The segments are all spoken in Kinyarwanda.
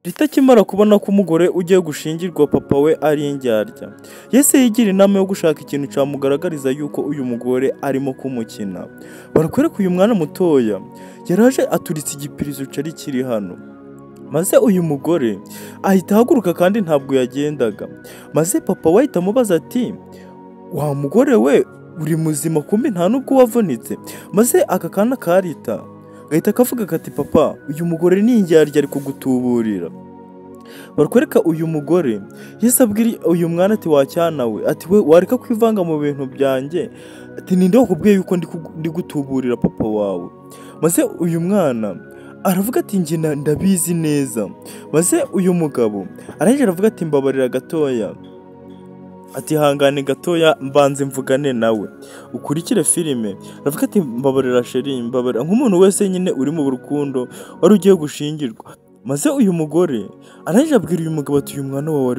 Rita akimara kubona ko umugore ugiye gushingirwa papa we ari indyarya, yahise yigira inama yo gushaka ikintu cyamugaragariza yuko uyu mugore arimo kumukina. Barakwereka uyu mwana mutoya yaraje aturitse igipirizo cari kiri hano, maze uyu mugore ahita ahaguruka kandi ntabwo yagendaga. Maze papa we ahita amubaza ati wa mugore we uri muzima kumbe nta nubwo wavunitse? Maze aka kana ka Rita gahita kavuga kati papa uyu mugore ni indyarya ari kugutuburira. Barakwereka uyu mugore yahise abwira uyu mwana ati wacyana we ati we wareka kwivanga mu bintu byanjye, ati ninde wakubwiye yuko ndi gutuburira papa wawe? Maze uyu mwana aravuga ati njye ndabizi neza. Maze uyu mugabo arangije aravuga ati mbabarira gatoya, ati hangane gatoya mbanze mvugane nawe ukurikire filime. Aravuga ati mbabarira sheri, mbabarira nk'umuntu wese nyine uri mu rukundo wari ugiye gushingirwa. Maze uyu mugore arangije abwira uyu mugabo ati uyu mwana wawe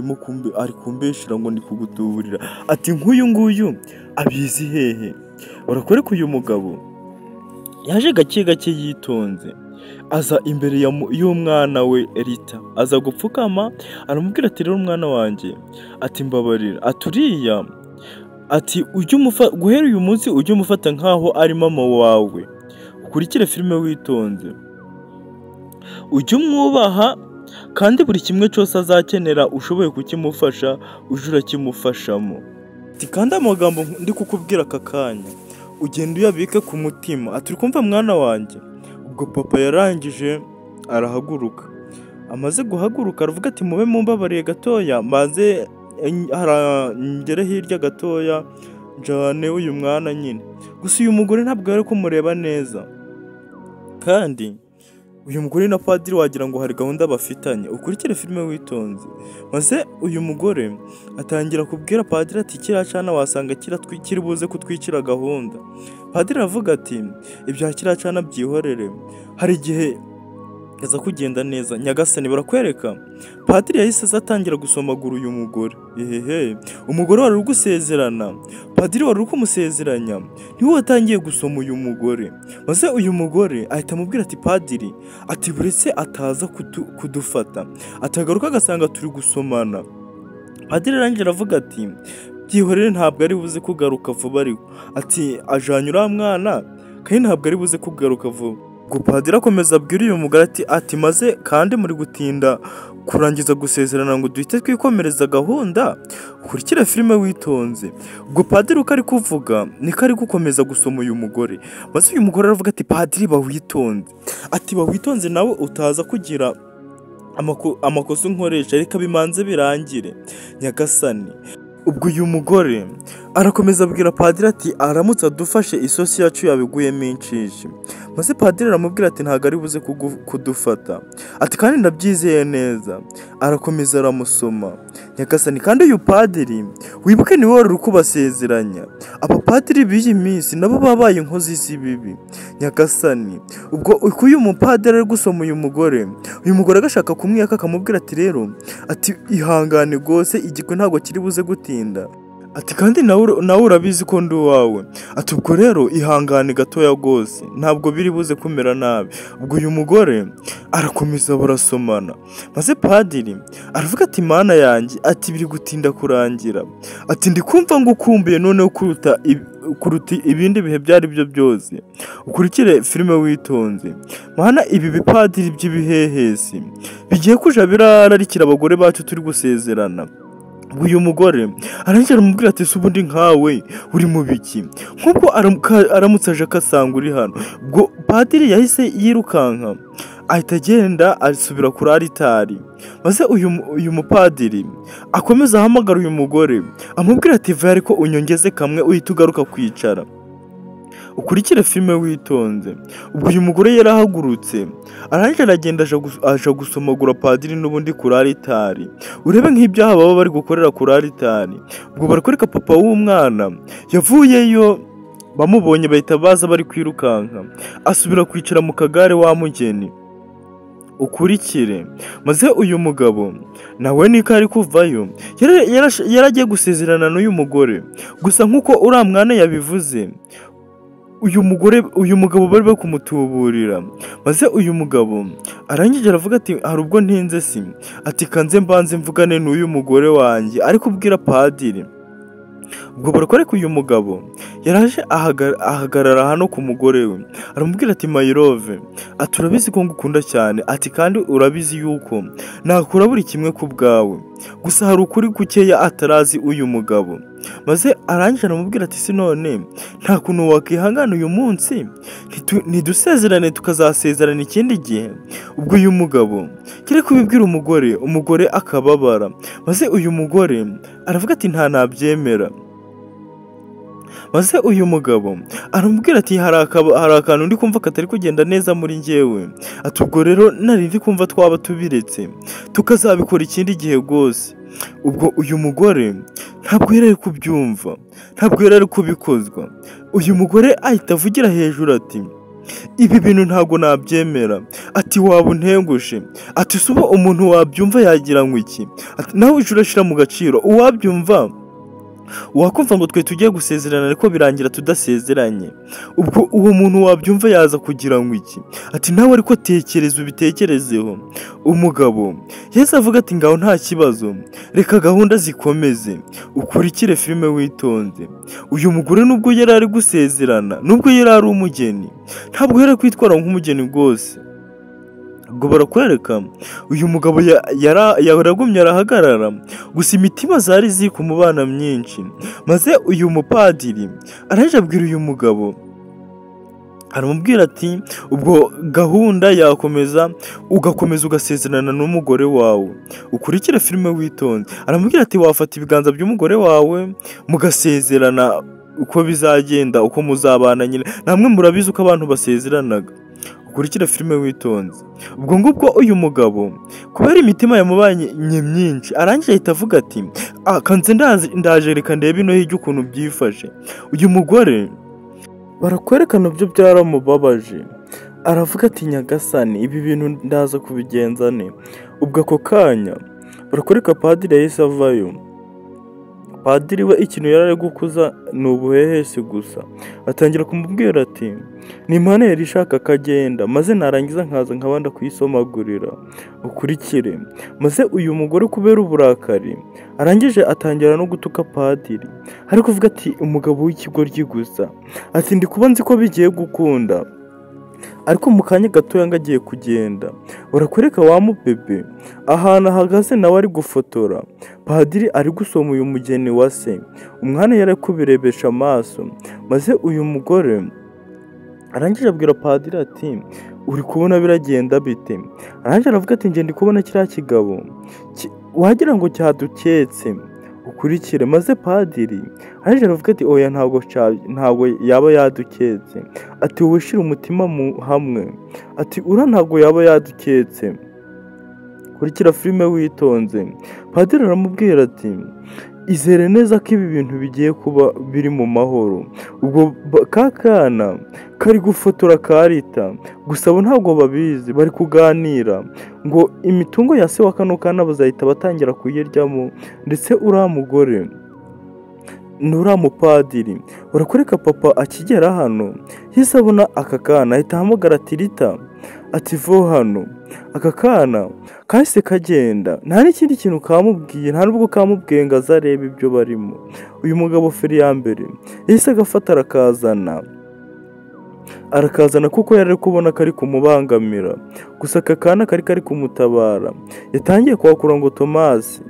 ari kumbeshira ngo ndi kugutuburira, ati nk'uyu nguyu abizi hehe? Barakwereka uyu mugabo yaje gake gake yitonze aza imbere y'umwana we Rita, aza gupfukama aramubwira ati rero umwana wanjye, ati mbabarira, aturiya ati guhera uyu munsi ujye umufata nkaho ari mama wawe, ukurikire filime witonze, ujye umwubaha kandi buri kimwe cyose azakenera ushoboye kukimufasha uje urakimufashamo. Ati kandi amagambo ndi kukubwira aka kanya ugenda uyabike ku mutima. Ati uri kumva mwana wanjye? Ubwo papa yarangije arahaguruka. Amaze guhaguruka aravuga ati mube mumbabariye gatoya maze ngere hirya gatoya njane uyu mwana nyine. Gusa uyu mugore ntabwo yari kumureba neza, kandi uyu mugore na padiri wagira ngo hari gahunda bafitanye. Ukurikire filime witonze. Maze uyu mugore atangira kubwira padiri ati kiriya cana wasanga kiri buze kutwikira gahunda. Padiri aravuga ati ibya kiriya cana byihorere, hari igihe yaza kugenda neza. Nyagasani barakwereka padiri yahise atangira gusomagura uyu mugore. Umugore wari uri gusezerana, padiri wari uri kumusezeranya niwe watangiye gusoma uyu mugore. Maze uyu mugore ahita amubwira ati padiri, ati buretse ataza kudufata, atagaruka agasanga turi gusomana. Padiri arangije aravuga ati byihorere ntabwo ari buze kugaruka vuba, ariko ati ajanye uriya mwana kandi ntabwo ari buze kugaruka vuba. Ubwo padiri akomeza abwira uyu mugore ati maze kandi muri gutinda kurangiza gusezerana ngo duhite twikomereza gahunda, ukurikire filime witonze. Ubwo padiri uko ari kuvuga niko ari gukomeza gusoma uyu mugore. Maze uyu mugore aravuga ati padiri bawitonze, ati bawitonze nawe utaza kugira amakosa unkoresha, reka bimanze birangire Nyagasani. Ubwo uyu mugore arakomeza abwira padiri ati aramutse adufashe isosi yacu yabiguyemo inshishi. Maze padiri aramubwira ati ntabwo ari buze kudufata, ati kandi ndabyizeye neza. Arakomeza aramusoma. Nyagasani kandi uyu padiri wibuke niwe wari uri kubasezeranya. Abapadiri b'iyi minsi nabo babaye inkozi z'ibibi Nyagasani. Ubwo uko uyu mupadiri ari gusoma uyu mugore agashaka kumwiyaka akamubwira ati rero ati ihangane rwose igikwe ntabwo kiri buze gutinda, ati kandi nawe urabizi ko ndi uwawe, ati ubwo rero ihangane gatoya rwose ntabwo biri buze kumera nabi. Ubwo uyu mugore arakomeza barasomana. Maze padiri aravuga ati mana yanjye, ati biri gutinda kurangira, ati ndi kumva ngo ukumbuye noneho kuruta ibindi bihe byari byo byose. Ukurikire filime witonze. Mana ibi bipadiri by'ibihehesi bigiye kuja birararikira abagore bacu turi gusezerana. Uyu mugore arangije aramubwira ati se ubundi nkawe uri mu biki? Nk'ubwo aramutse aje akasanga uri hano. Ubwo padiri yahise yirukanka ahita agenda asubira kuri aritari. Maze uyu mupadiri akomeza ahamagara uyu mugore amubwira ati va ariko unyongeze kamwe uhita ugaruka kwicara. Ukurikire filime witonze. Ubwo uyu mugore yarahagurutse arangije aragenda aje gusomagura padiri n'ubundi kuri aritari. Urebe nk'ibyaha baba bari gukorera kuri aritari. Ubwo barakwereka papa w'umwana yavuyeyo, bamubonye bahita baza bari kwirukanka, asubira kwicara mu kagare wa mugeni. Ukurikire. Maze uyu mugabo nawe niko ari kuvayo yaragiye gusezerana n'uyu mugore. Gusa nk'uko uriya mwana yabivuze, uyu mugabo bari kumutuburira, maze uyu mugabo arangije aravuga ati hari ubwo ntinze si, ati kanze mbanze mvugane n'uyu mugore wanjye ari kubwira padiri. Ubwo barakwereka uyu mugabo yaraje ahagarara hano ku mugore we, aramubwira ati my love, ati urabizi ko ngukunda cyane, ati kandi urabizi yuko nakura buri kimwe ku bwawe, gusa hari ukuri gukeya atarazi uyu mugabo. Maze arangije aramubwira ati sinone nta kuntu wakihangana uyu munsi ntidusezerane tukazasezerana ikindi gihe. Ubwo uyu mugabo kire kubibwira umugore akababara, maze uyu mugore aravuga ati nabyemera. Maze uyu mugabo aramubwira ati hari akantu ndi kumva katari kugenda neza muri njyewe, ati ubwo rero nari ndi kumva twaba tubiretse tukazabikora ikindi gihe rwose. Ubwo uyu mugore ntabwo yari ari kubyumva, ntabwo yari ari kubikozwa. Uyu mugore ahita avugira hejuru ati ibi bintu ntabwo nabyemera, ati waba untengushe, ati suba umuntu wabyumva yagira ngo iki, ati nawe uje urashyira mu gaciro uwabyumva wakumva ngo twe tugiye gusezerana ariko birangira tudasezeranye. Ubwo uwo muntu wabyumva yaza kugira ngo iki, ati nawe ariko tekereza ubitekerezeho. Umugabo yese avuga ati ngaho nta kibazo, reka gahunda zikomeze ukurikire filime witonze. Uyu mugore nubwo yari ari gusezerana, nubwo yari ari umugeni, ntabwo yari kwitwara nk'umugeni rwose. Ubwo barakwereka uyu mugabo yaragumye arahagarara, gusa imitima zari ziri kumubana myinshi. Maze uyu mupadiri araje abwira uyu mugabo, aramubwira ati ubwo gahunda yakomeza ugakomeza ugasezerana n'umugore wawe, ukurikire filime witonze. Aramubwira ati wafata ibiganza by'umugore wawe mugasezerana uko bizagenda, uko muzabana nyine, namwe murabizi uko abantu basezeranaga, ukurikire filime witonze. Ubwo ngubwo uyu mugabo kubera imitima yamubanye myinshi arangije ahita avuga ati kanze ndaje reka ndebe ino hirya ukuntu byifashe. Uyu mugore barakwerekana byo byaramubabaje, aravuga ati nyagasani ibi bintu ndaza kubigenza ne. Ubwo ako kanya barakwereka padiri yahise avayo. Padiri we ikintu yari ari gukuza ni ubuhehesi gusa, atangira kumubwira ati ni impano yari ishaka akagenda, maze narangiza nkaza nkabanda kuyisomagurira, ukurikire. Maze uyu mugore kubera uburakari arangije atangira no gutuka padiri, ari kuvuga ati umugabo w'ikigoryi gusa, ati ndi kuba nzi ko bigiye gukunda, ariko mu kanya gatoya ngo agiye kugenda. Barakwereka wa mubebe ahantu ahagaze nawe ari gufotora, padiri ari gusoma uyu mugeni wa se, umwana yari kubirebesha amaso. Maze uyu mugore arangije abwira padiri ati uri kubona biragenda bite? Arangije aravuga ati njye ndi kubona kiriya kigabo wagira ngo cyaduketse, ukurikire. Maze padiri arangije aravuga ati oya ntabwo yaba yaduketse, ati wishira umutima hamwe, ati ura ntabwo yaba yaduketse, kurikira filime witonze. Padiri aramubwira ati izere neza ko ibi bintu bigiye kuba biri mu mahoro. Ubwo kakana kari gufotora karita, gusa abo ntabwo babizi, bari kuganira ngo imitungo ya se wa kano kana bazahita batangira kuyiryamo, ndetse uriya mugore n'uriya mupadiri. Barakwereka papa akigera hano yahise abona aka kana, ahita ahamagara ati Rita, ati vo hano. Aka kana kahise kagenda, nta n'ikindi kintu kamubwiye, nta n'ubwo kamubwiye ngo azarebe ibyo barimo. Uyu mugabo feri ya mbere yahise agafata arakazana kuko yari ari kubona kari kumubangamira, gusa aka kana kari kumutabara. Yatangiye kuhakura ngo Tomasi.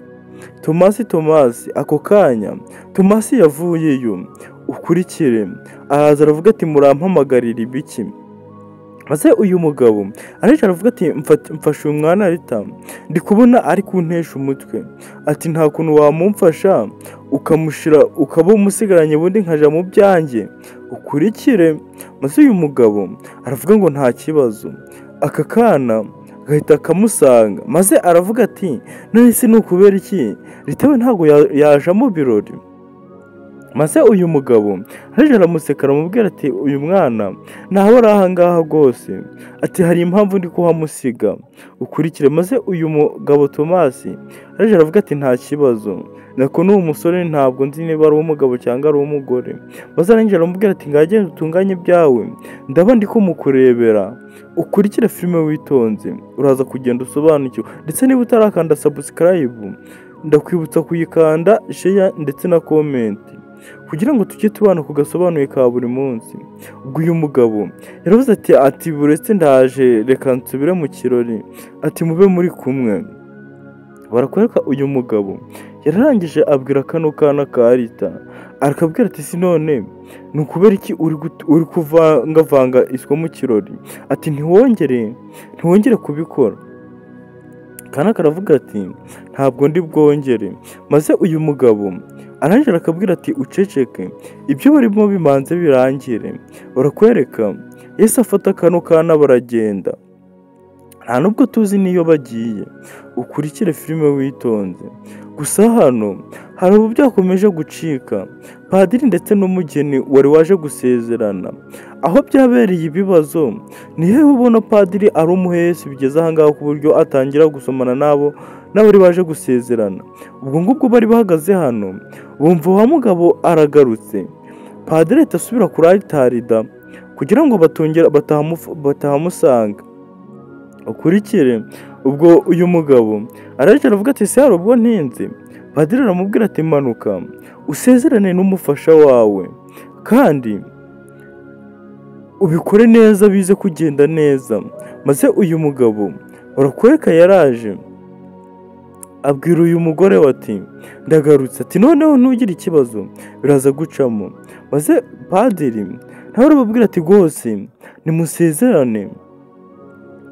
Ako kanya Tomasi yavuyeyo, ukurikire. Araza aravuga ati murampamagarira ibiki? Maze uyu mugabo ariko aravuga ati mfashe uyu mwana Rita, ndi kubona ari kuntesha umutwe, ati nta kuntu wamumfasha ukaba umusigaranye ubundi nkaja mu byanjye, ukurikire. Maze uyu mugabo aravuga ngo nta kibazo. Aka kana gahita kamusanga, maze aravuga ati none se ni ukubera iki Rita we ntabwo yaje mu birori? maze uyu mugabo araje aramuseka aramubwira ati uyu mwana ntaho ari ahangaha rwose, ati hari impamvu ndi kuhamusiga ukurikire. Maze uyu mugabo Tomasi araje aravuga ati nta kibazo, nako n'uwo musore ntabwo nzi niba ari uw'umugabo cyangwa ari uw'umugore. Maze arangije aramubwira ati ngagenda utunganye ibyawe, ndaba ndi kumukurebera, ukurikire filime witonze, uraza kugenda usobanukirwa. Ndetse niba utarakanda subscribe ndakwibutsa kuyikanda, share ndetse na comment kugira ngo tujye tubana ku gasobanuye ka buri munsi. Ubwo uyu mugabo yaravuze ati buretse ndaje, reka nsubire mu kirori, ati mube muri kumwe. Barakwereka uyu mugabo yararangije abwira kano kana ka Rita, arakabwira ati si none ni ukubera iki uri kuvangavanga iswa mu kirori, ati ntiwongere kubikora. Kana karavuga ati ntabwo ndi bwongere. Maze uyu mugabo arangije arakabwira ati uceceke, ibyo barimo bimanze birangire. Barakwereka Yesu afata kano kana baragenda, nta nubwo tuzi niyo bagiye, ukurikire filime witonze. Gusa hano hari ubu byakomeje gucika, padiri ndetse n'umugeni wari waje gusezerana. Aho byabereye ibibazo ni hehe ubona padiri ari umuhesi bigeze ahangaha ku buryo atangira gusomana n'abari baje gusezerana. Ubwo ngubwo bari bahagaze hano bumva wa mugabo aragarutse, padiri ahita asubira kuri altarida kugira ngo batahamusanga. Ukurikire ubwo uyu mugabo araje aravuga ati se hari ubwo ntinze. Padiri aramubwira ati manuka usezerane n'umufasha wawe kandi ubikore neza bize kugenda neza. Maze uyu mugabo barakwereka yaraje abwira uyu mugore ati ndagarutse, ati noneho ntugire ikibazo biraza gucamo. Maze padiri nawe arababwira ati rwose nimusezerane,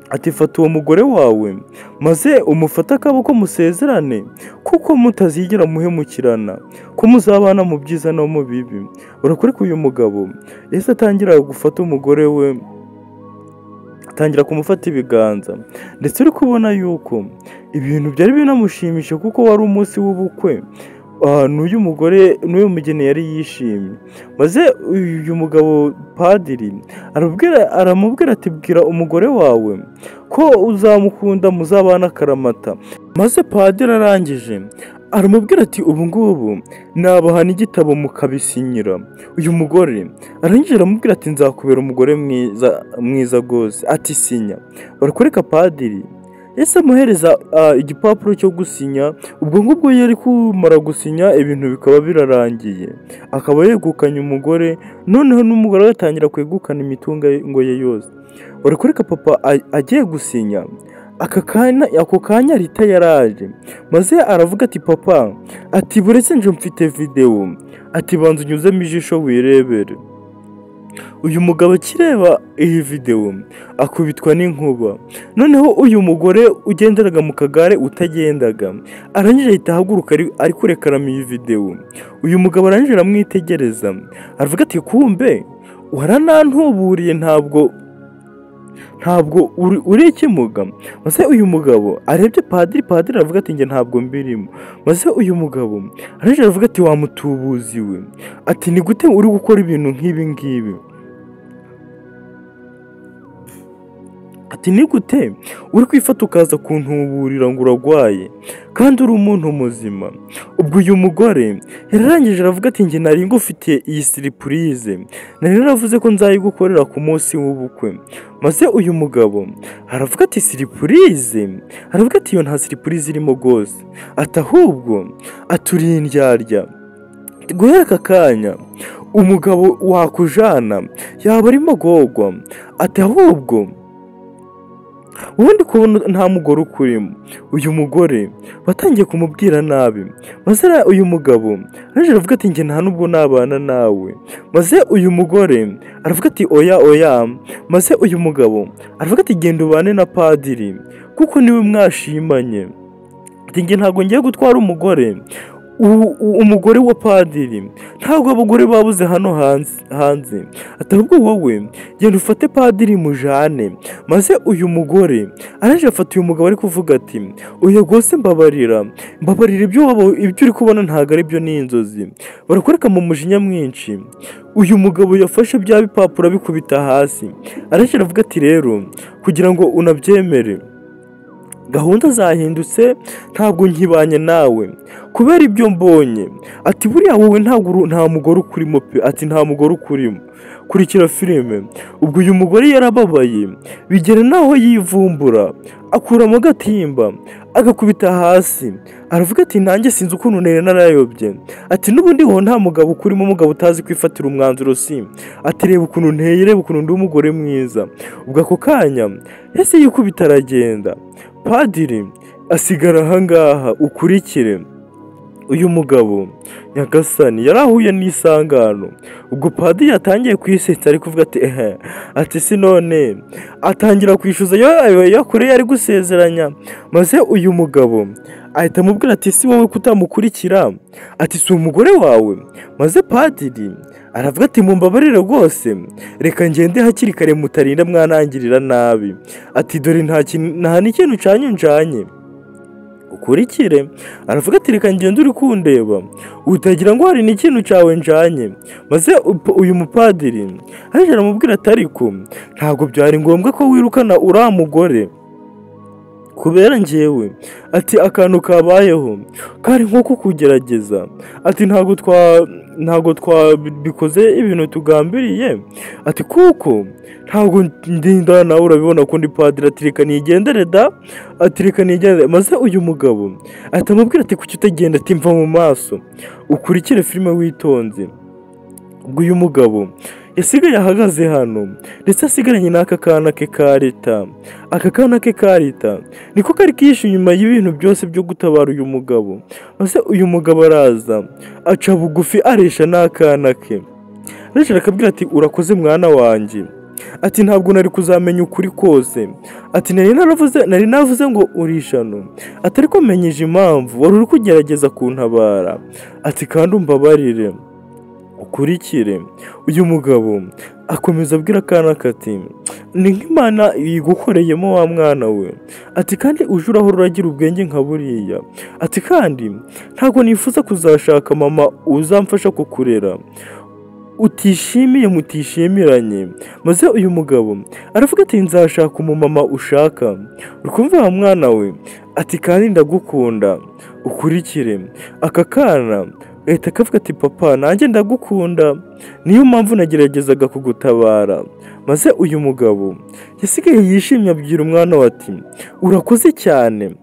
ati fata uwo mugore wawe maze umufate akaboko musezerane, kuko mutazigera muhemukirana, ko muzabana mu byiza no mu bibi. Barakwereka uyu mugabo Yesu atangira gufata umugore we, atangira kumufata ibiganza, ndetse uri kubona yuko ibintu byari binamushimisha kuko wari umunsi w'ubukwe. N'uyu mugore n'uyu mugeni yari yishimye. Maze uyu mugabo padiri aramubwira ati bwira umugore wawe ko uzamukunda muzabana akaramata. Maze padiri arangije aramubwira ati ubu ngubu nabaha n'igitabo mukabisinyira. Uyu mugore arangije aramubwira ati nzakubera umugore mwiza rwose, ati sinya. Barakwereka padiri Yesu amuhereza igipapuro cyo gusinya. Ubwo ngubwo yari kumara gusinya ibintu bikaba birarangiye, akaba yegukanye umugore, noneho n'umugore agatangira kwegukana imitungo ye yose. Barakwereka papa agiye gusinya, ako kanya Rita yaraje. Maze aravuga ati papa, ati buretse nje mfite video, ati banza unyuzemo ijisho wirebere. Uyu mugabo akireba iyi video akubitwa n'inkuba. Noneho uyu mugore ugenderaga mu kagare utagendaga arangije ahita ahaguruka ari kurekaramo iyi video. Uyu mugabo arangije aramwitegereza aravuga ati kumbe waranantuburiye, ntabwo uri ikimuga. Maze uyu mugabo arebye padiri aravuga ati njye ntabwo mbirimo. Maze uyu mugabo arangije aravuga ati wamutubuziwe, ati ni gute uri gukora ibintu nk'ibi ngibi, ati ni gute uri kwifata ukaza kuntuburira ngo uragwaye kandi uri umuntu muzima. Ubwo uyu mugore yararangije aravuga ati njye nari ngufitiye iyi surprise, nari naravuze ko nzayigukorera ku munsi w'ubukwe. Maze uyu mugabo aravuga ati surprise, aravuga ati iyo nta surprise irimo rwose, ati ahubwo aturi indyarya. Guhera aka kanya umugabo wakujana yaba arimo gogwa, ati ahubwo ubundi kubona nta mugore ukurimo. Uyu mugore batangiye kumubwira nabi. Maze uyu mugabo araje aravuga ati njye nta nubwo nabana nawe. Maze uyu mugore aravuga ati oya. Maze uyu mugabo aravuga ati genda ubane na padiri kuko niwe mwashimanye, ati njye ntabwo ngiye gutwara umugore umugore wa padiri, ntabwo abagore babuze hano hanze, ahubwo wowe genda ufate padiri mujane. Maze uyu mugore araje afata uyu mugabo ari kuvuga ati oya rwose mbabarira ibyo uri kubona ntabwo ari byo, ni inzozi. Barakwereka mu mujinya mwinshi uyu mugabo yafashe bya bipapuro bikubita hasi, araje aravuga ati rero kugira ngo unabyemere gahunda zahindutse, ntabwo nkibanye nawe kubera ibyo mbonye. Ati buriya wowe nta mugore ukurimo pe, ati nta mugore ukurimo, kurikira filime. Ubwo uyu mugore yarababaye bigera naho yivumbura, akuramo agatimba agakubita hasi, aravuga ati nanjye sinzi ukuntu nari narayobye. Ati n'ubundi ho nta mugabo ukurimo, umugabo utazi kwifatira umwanzuro si. Ati reba ukuntu nteye, reba ukuntu ndi umugore mwiza. Ubwo ako kanya yahise yikubita aragenda. Padiri asigara ahangaha, ukurikire uyu mugabo nyagasani yarahuye n'isangano. Ubwo padiri yatangiye kwisetsa ari kuvuga ati ati si none atangira kwishyuza yakoreye ari gusezeranya. Maze uyu mugabo ahita amubwira ati si wowe kutamukurikira, ati si umugore wawe. Maze padiri aravuga ati mumbabarire rwose, reka ngende hakiri kare mutarinda mwanangirira nabi. Ati dore nta n'ikintu njanye ukurikire. Aravuga ati reka ngende uri kundeba utagira ngo hari n'ikintu cyawe njanye. Maze uyu mupadiri araje aramubwira ati ariko ntabwo byari ngombwa ko wirukana uriya mugore kubera njyewe. Ati akantu kabayeho kari nko kukugerageza. Ati ntabwo twabikoze ibintu tugambiriye. Ati kuko ntabwo ndinda nawe urabibona ko ndi padiri. Ati reka nigendere da, ati reka nigendere. Maze uyu mugabo ahita amubwira ati kuki utagenda, ati mva mu maso ukurikire filime witonze. Ubwo uyu mugabo yasigaye ahagaze hano ndetse asigaranye n'aka kana ke ka leta. Aka kana ke ka leta niko kari kishe inyuma y'ibintu byose byo gutabara uyu mugabo. Maze uyu mugabo araza aca bugufi aresha n'akana ke, araje arakabwira ati urakoze mwana wanjye. Ati ntabwo nari kuzamenya ukuri kose. Ati nari navuze ngo urishano, ati ariko menyeje impamvu wari uri kugerageza kuntabara. Ati kandi umbabarire ukurikire. Uyu mugabo akomeza abwira akana kati ni nk'Imana yigukoreyemo wa mwana we. Ati kandi uje urahora uragira ubwenge nka buriya. Ati kandi ntabwo nifuza kuzashaka mama uzamfasha kukurera utishimiye mutishimiranye. Maze uyu mugabo aravuga ati nzashaka umumama ushaka, uri kumva wa mwana we. Ati kandi ndagukunda ukurikire. Aka kana leta akavuga ati papa nanjye ndagukunda, niyo mpamvu nageragezaga kugutabara. Maze uyu mugabo yasigaye yishimye abwira umwana we ati urakoze cyane.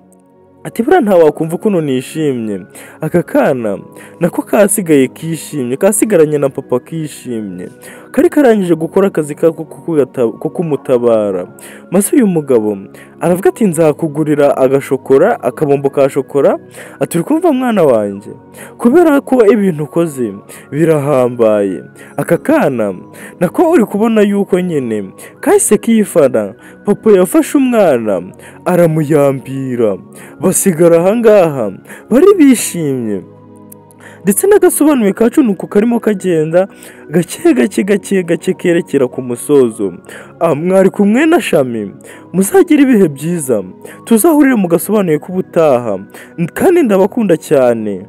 Ati buriya nta wakumva ukuntu nishimye. Aka kana nako kasigaye kishimye, kasigaranye na papa kishimye, kari karangije gukora akazi ko kumutabara. Maze uyu mugabo aravuga ati nzakugurira agashokora, akabombo ka shokora. Ati uri kumva mwana wanjye, kubera ko ibintu ukoze birahambaye. Aka kana nako uri kubona yuko nyine kahise kifana. Papa yafashe umwana aramuyambira, basigara ahangaha bari bishimye. Ndetse n'agasobanuye kacu nuko karimo kagenda gake kerekera ku musozo. Mwari kumwe na Shami, muzagira ibihe byiza, tuzahurire mu gasobanuye k'ubutaha kandi ndabakunda cyane.